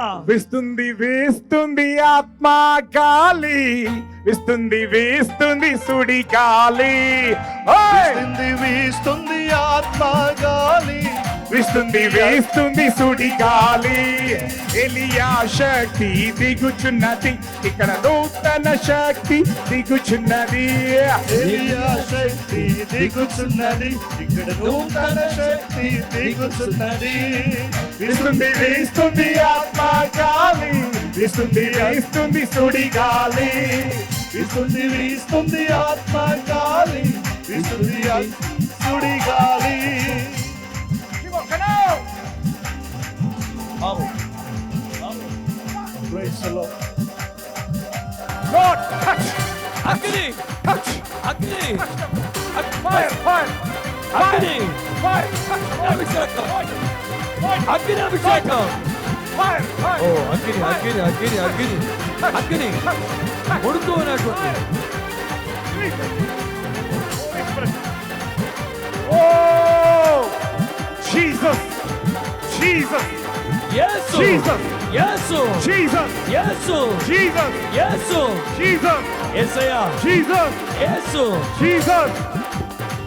విస్తుంది వేస్తుంది ఆత్మ గాలి, విస్తుంది వేస్తుంది సుడి గాలి, వీస్తుంది వీస్తుంది ఆత్మ గాలి, విస్తుంది వేస్తుంది సుడి గాలి. ఎలియా శక్తి దిగుచున్నది, ఇక్కడ నూతన శక్తి దిగుచున్నది. ఎలియా శక్తి దిగుచున్నది, ఇక్కడ నూతన శక్తి దిగుచున్నది. విస్తుంది వేస్తుంది ఆత్మ గాలి, విస్తుంది వేస్తుంది సుడి గాలి, వీస్తుంది వీస్తుంది ఆత్మ గాలి, వీస్తుంది సుడి గాలి. Praise the Lord. Lord, touch, అగ్ని touch, అగ్ని fire, fire, అగ్ని fire, అభిషేకం అగ్ని అభిషేకం fire, fire. ఓ అగ్ని అగ్ని అగ్ని అగ్ని అగ్ని కొడుతూ ఉన్నటువంటి Oh, Jesus, Jesus, యేసు Jesus, యేసు Jesus, యేసు Jesus, యేసు Jesus, యేసయ్యా Jesus, యేసు Jesus.